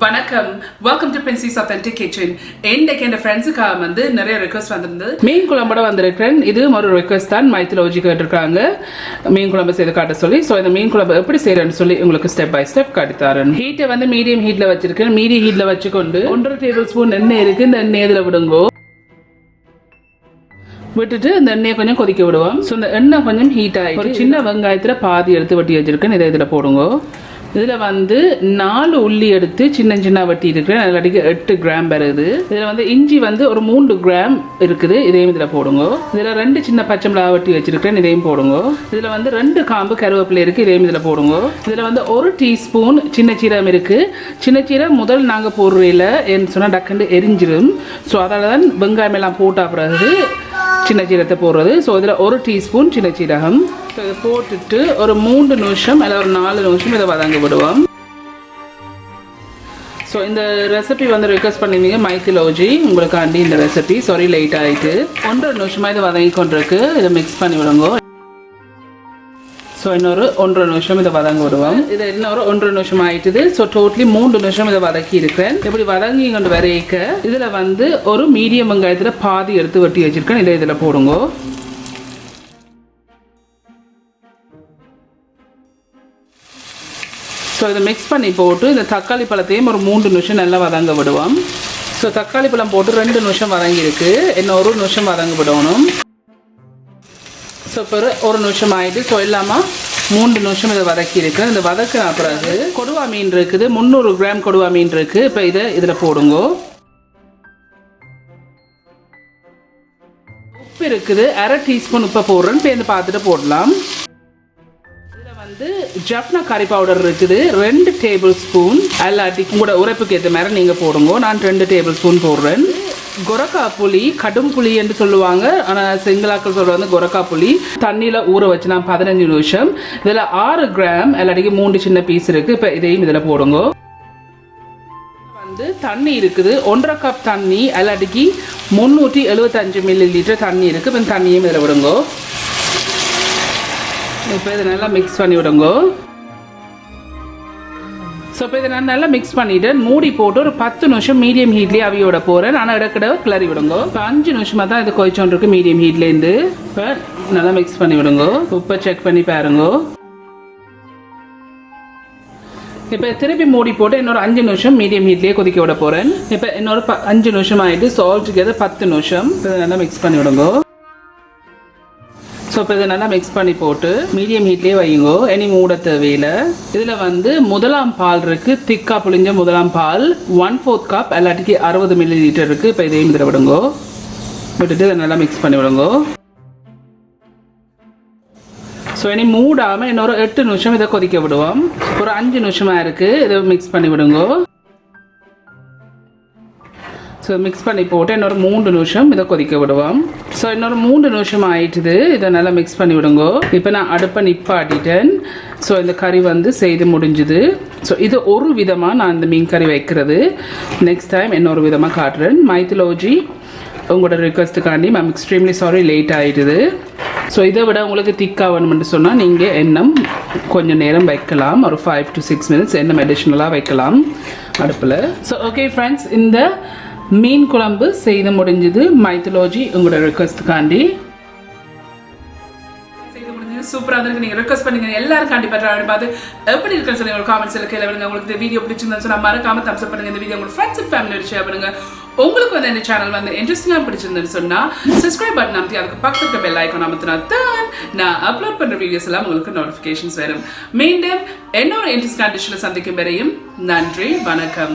வணக்கம், welcome to Princy's Authentic Kitchen. இன்னைக்கு என் ஃப்ரெண்ட்ஸுக்காக வந்து நிறைய ரிக்வெஸ்ட் வந்திருந்தது. மீன் குழம்போட வந்திருக்கிறேன். இது ஒரு ரிக்வெஸ்ட் தான். மைத்திலோஜி கேட்டிருக்காங்க மீன் குழம்பு செய்து காட்ட சொல்லி. ஸோ இந்த மீன் குழம்பு எப்படி செய்யறேன்னு சொல்லி உங்களுக்கு ஸ்டெப் பை ஸ்டெப் காட்டித்தாரன். ஹீட்டை வந்து மீடியம் ஹீட்ல வச்சிருக்கேன். மீடியம் ஹீட்ல வச்சுக்கொண்டு 1.5 டேபிள் ஸ்பூன் எண்ணெய் இருக்கு. இந்த எண்ணெய் இதில் விடுங்கோ. விட்டுட்டு இந்த எண்ணெயை கொஞ்சம் கொதிக்க விடுவோம். ஸோ இந்த எண்ணெய் கொஞ்சம் ஹீட் ஆகிட்டு ஒரு சின்ன வெங்காயத்தில் பாதி எடுத்து வெட்டி வச்சிருக்கேன். இதை இதில் போடுங்க. இதில் வந்து 4 உள்ளி எடுத்து சின்ன சின்ன வெட்டி இருக்கிறேன். அதில் அடிக்க 8 கிராம் வருது. இதில் வந்து இஞ்சி வந்து ஒரு 3 கிராம் இருக்குது. இதையும் இதில் போடுங்க. இதில் 2 சின்ன பச்சை மிளகா வெட்டி வச்சிருக்கேன். இதையும் போடுங்க. இதில் வந்து 2 காம்பு கருவேப்பிலை இருக்குது. இதையும் இதில் போடுங்க. இதில் வந்து 1 டீஸ்பூன் சின்ன சீரகம் இருக்குது. சின்ன சீரகம் முதல் நாங்கள் போடுறதில்ல ஏன்னு சொன்னால் டக்குன்னு எரிஞ்சிடும். ஸோ அதால் தான் வெங்காயம் எல்லாம் போட்ட பிறகு சின்ன சீரகத்தை போடுறது. ஸோ இதில் 1 டீஸ்பூன் சின்ன சீரகம். ஸோ இதை போட்டுட்டு ஒரு 3 நிமிஷம் இல்லை ஒரு 4 நிமிஷம் இதை வதங்க விடுவோம். ஸோ இந்த ரெசிபி வந்து ரிக்வெஸ்ட் பண்ணியிருந்தீங்க மைத்திலோஜி, உங்களுக்காண்டி இந்த ரெசிபி. சாரி லேட் ஆகிட்டு 1.5 நிமிஷமாக இதை வதங்கி கொண்டிருக்கு. இதை மிக்ஸ் பண்ணி விடுங்க. ஸோ இன்னொரு 1.5 நிமிஷம் இதை வதங்க விடுவோம். இதை இன்னொரு 1.5 நிமிஷம் ஆயிட்டுது. ஸோ டோட்டலி 3 நிமிஷம் இதை வதக்கி இருக்கிறேன். இப்படி வதங்கி கொண்டு வரைக்க இதில் வந்து ஒரு மீடியம் வெங்காயத்தில் பாதி எடுத்து வெட்டி வச்சிருக்கேன். இதை இதில் போடுங்க. ஸோ இதை மிக்ஸ் பண்ணி போட்டு இந்த தக்காளி பழத்தையும் ஒரு 3 நிமிஷம் நல்லா வதங்க விடுவோம். ஸோ தக்காளி பழம் போட்டு 2 நிமிஷம் வதங்கி இருக்கு. இன்னும் 1 நிமிஷம் வதங்க விடணும். ஸோ இப்போ 1 நிமிஷம் ஆகிட்டு ஸோ இல்லாமல் 3 நிமிஷம் இதை வதக்கி இருக்கிறேன். இந்த வதக்கின பிறகு கொடுவா மீன் இருக்குது. 300 கிராம் கொடுவா மீன் இருக்குது. இப்போ இதை இதில் போடுங்க. உப்பு இருக்குது. 1/2 டீஸ்பூன் உப்பை போடுறேன். இப்போ இதை பார்த்துட்டு போடலாம். வந்து ஜஃப்னா கறி பவுடர் இருக்குது. 2 டேபிள் ஸ்பூன். எல்லாட்டி உங்களோட உரைப்புக்கு ஏற்ற மாதிரி நீங்கள் போடுங்க. நான் 2 டேபிள் ஸ்பூன் போடுறேன். கொரக்கா புளி, கடும் புளி என்று சொல்லுவாங்க. ஆனால் சிங்களாக்கள் சொல்கிறது வந்து கொரக்கா புளி. தண்ணியில் ஊற வச்சு நான் 15 நிமிஷம். இதில் 6 கிராம் எல்லாட்டிக்கு 3 சின்ன பீஸ் இருக்குது. இப்போ இதையும் இதில் போடுங்க. வந்து தண்ணி இருக்குது. 1/2 கப் தண்ணி எல்லாட்டிக்கு 375 மில்லி லிட்டர் தண்ணி இருக்குது. இப்போ தண்ணியும் இதில் விடுங்க. இப்போ இதை நல்லா மிக்ஸ் பண்ணி விடுங்க. ஸோ இப்போ இதை நான் நல்லா மிக்ஸ் பண்ணிவிட்டு மூடி போட்டு ஒரு 10 நிமிஷம் மீடியம் ஹீட்லேயே அவியோட போகிறேன். ஆனால் இடக்கிட கிளறி விடுங்க. இப்போ 5 நிமிஷமாக தான் இது கொதிச்சோன்றிருக்கு மீடியம் ஹீட்லேருந்து. இப்போ நல்லா மிக்ஸ் பண்ணி விடுங்க. உப்பை செக் பண்ணி பாருங்க. இப்போ திருப்பி மூடி போட்டு இன்னொரு 5 நிமிஷம் மீடியம் ஹீட்லேயே கொதிக்க விட போகிறேன். இப்போ இன்னொரு 5 நிமிஷம் ஆகிட்டு சால்ட்டுக்கு 10 நிமிஷம். இப்போ நல்லா மிக்ஸ் பண்ணி விடுங்க. ஸோ இப்போ இதை நல்லா மிக்ஸ் பண்ணி போட்டு மீடியம் ஹீட்லேயே வையுங்கோ. இனி மூட தேவையில்லை. இதில் வந்து முதலாம் பால் இருக்குது. திக்காக புளிஞ்ச முதலாம் பால் 1/4 கப் எல்லாட்டிக்கு 60 மில்லி லிட்டர் இருக்குது. இப்போ இதையும் இதில் விடுங்கோ. விட்டுட்டு இதை நல்லா மிக்ஸ் பண்ணி விடுங்கோ. ஸோ இனி மூடாமல் இன்னொரு 8 நிமிஷம் இதை கொதிக்க விடுவோம். ஒரு 5 நிமிஷமாக இருக்குது. இதை மிக்ஸ் பண்ணி விடுங்கோ. ஸோ மிக்ஸ் பண்ணி போட்டு இன்னொரு 3 நிமிஷம் இதை கொதிக்க விடுவோம். ஸோ இன்னொரு 3 நிமிஷம் ஆயிட்டுது. இதை நல்லா மிக்ஸ் பண்ணி விடுங்க. இப்போ நான் அடுப்பை நிப்பாட்டிட்டேன். ஸோ இந்த கறி வந்து செய்து முடிஞ்சுது. ஸோ இது ஒரு விதமாக நான் இந்த மீன் கறி வைக்கிறது. நெக்ஸ்ட் டைம் இன்னொரு விதமாக காட்டுறேன். மைத்திலோஜி, உங்களோட ரிக்வெஸ்ட்டுக்காண்டி மேம் எக்ஸ்ட்ரீம்லி சாரி லேட் ஆகிடுது. ஸோ இதை விட உங்களுக்கு திக்காக வேணும்னு சொன்னால் நீங்கள் எண்ணெய் கொஞ்சம் நேரம் வைக்கலாம். ஒரு 5 to 6 minutes எண்ணெய் அடிஷ்னலாக வைக்கலாம் அடுப்பில். ஸோ ஓகே ஃப்ரெண்ட்ஸ், இந்த மீன் குழம்பு செய்து முடிஞ்சது. மைத்திலோஜி, உங்களோட ரிக்வெஸ்ட்டுக்காண்டி செய்து முடிஞ்சது. சூப்பராக இருக்கு. நீங்கள் ரிக்வெஸ்ட் பண்ணீங்க. எல்லாரும் கண்டிப்பாக பார்த்து எப்படி இருக்குன்னு சொல்லி ஒரு காமெண்ட்ஸில் கேள்வி விடுங்க. உங்களுக்கு இந்த வீடியோ பிடிச்சிருந்தா சொன்னால் மறக்காம தம்ஸ் அப் பண்ணுங்க. இந்த வீடியோ உங்களோட ஃப்ரெண்ட்ஸ் அண்ட் ஃபேமிலியோட ஷேர் பண்ணுங்க. உங்களுக்கு வந்து இந்த சேனல் வந்து இன்ட்ரெஸ்டிங்காக பிடிச்சிருந்ததுன்னு சொன்னால் சப்ஸ்கிரைப் பட்டன் அமைத்தி அதுக்கு பக்கத்துக்கு பெல் ஐக்கான் அமைத்தினா தான் நான் அப்லோட் பண்ணுற வீடியோஸ் எல்லாம் உங்களுக்கு நோட்டிஃபிகேஷன்ஸ் வரும். மீண்டும் இன்னொரு இன்ட்ரெஸ்டிங் டிஷ்ல சந்திக்கும் வரையும் நன்றி, வணக்கம்.